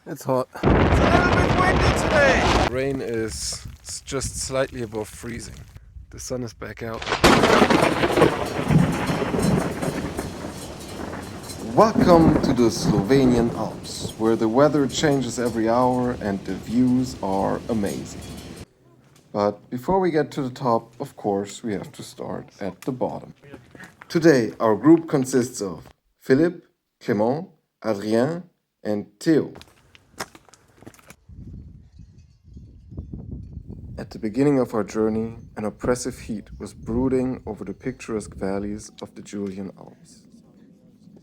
It's hot. It's a little bit windy today. Rain is just slightly above freezing. The sun is back out. Welcome to the Slovenian Alps, where the weather changes every hour and the views are amazing. But before we get to the top, of course, we have to start at the bottom. Today, our group consists of Philippe, Clément, Adrien, and Theo. At the beginning of our journey, an oppressive heat was brooding over the picturesque valleys of the Julian Alps.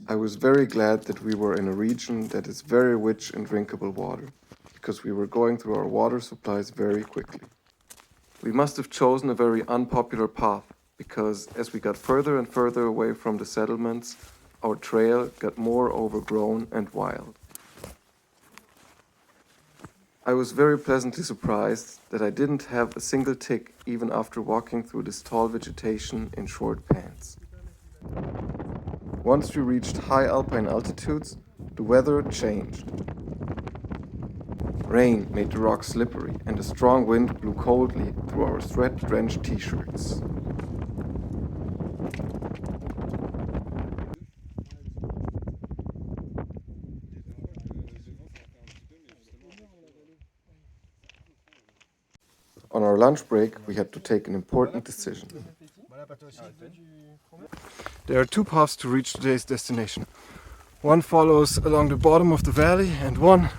I was very glad that we were in a region that is very rich in drinkable water, because we were going through our water supplies very quickly. We must have chosen a very unpopular path, because as we got further and further away from the settlements, our trail got more overgrown and wild. I was very pleasantly surprised that I didn't have a single tick even after walking through this tall vegetation in short pants. Once we reached high alpine altitudes, the weather changed. Rain made the rocks slippery and a strong wind blew coldly through our sweat-drenched t-shirts. On our lunch break, we had to take an important decision. There are two paths to reach today's destination. One follows along the bottom of the valley and one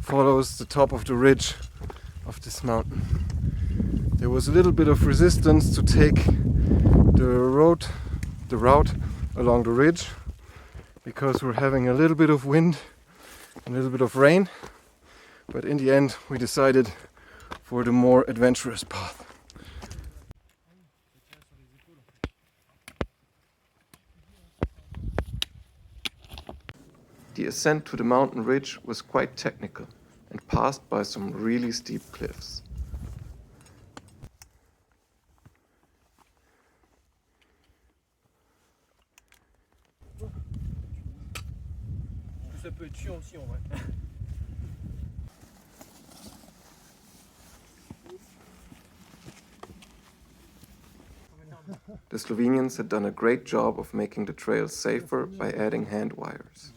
follows the top of the ridge of this mountain. There was a little bit of resistance to take the route along the ridge because we're having a little bit of wind and a little bit of rain, but in the end we decided for the more adventurous path. The ascent to the mountain ridge was quite technical and passed by some really steep cliffs. Ça peut être chiant aussi en vrai. The Slovenians had done a great job of making the trails safer by adding hand wires.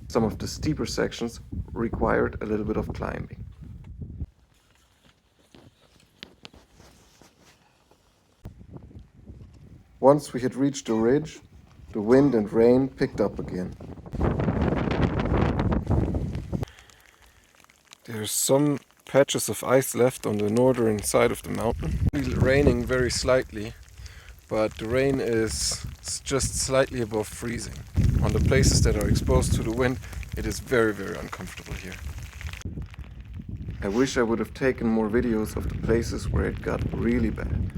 Some of the steeper sections required a little bit of climbing. Once we had reached the ridge, the wind and rain picked up again. There's some patches of ice left on the northern side of the mountain. It's raining very slightly, but the rain is just slightly above freezing. On the places that are exposed to the wind, it is very, very uncomfortable here. I wish I would have taken more videos of the places where it got really bad.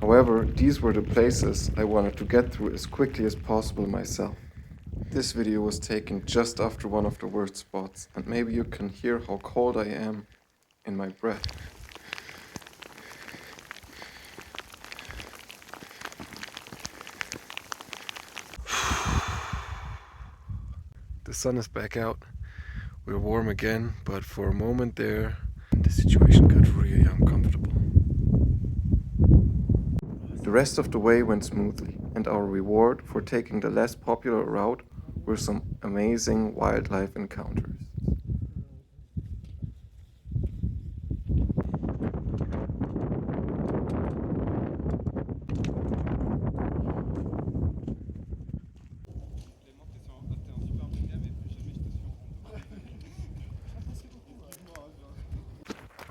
However, these were the places I wanted to get through as quickly as possible myself. This video was taken just after one of the worst spots, and maybe you can hear how cold I am in my breath. The sun is back out. We're warm again, but for a moment there, the situation got really uncomfortable. The rest of the way went smoothly, and our reward for taking the less popular route were some amazing wildlife encounters.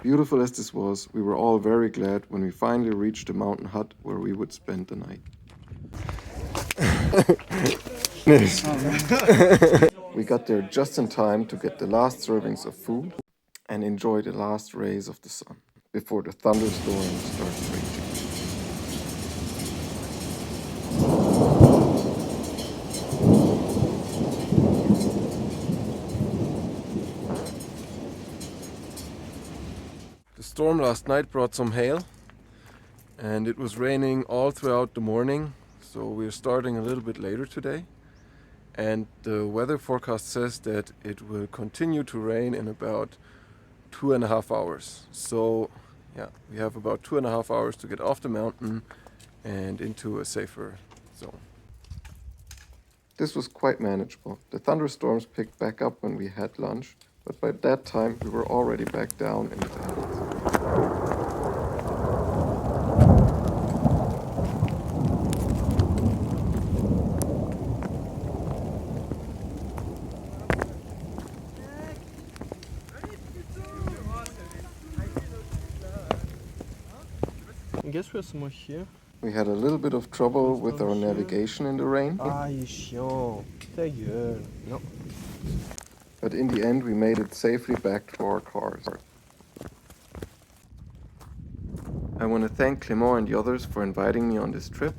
Beautiful as this was, we were all very glad when we finally reached the mountain hut where we would spend the night. We got there just in time to get the last servings of food and enjoy the last rays of the sun before the thunderstorm started raging. The storm last night brought some hail, And it was raining all throughout the morning, so we're starting a little bit later today. And the weather forecast says that it will continue to rain in about 2.5 hours. So yeah, we have about 2.5 hours to get off the mountain and into a safer zone. This was quite manageable. The thunderstorms picked back up when we had lunch, but by that time we were already back down in the valleys. Und guess was wir hier? We had a little bit of trouble with our navigation in the rain, Ai, chiant. Ta gueule. Non. but in the end we made it safely back to our cars. I want to thank Clément and the others for inviting me on this trip,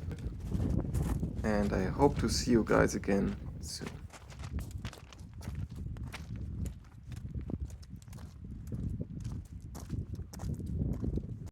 and I hope to see you guys again soon.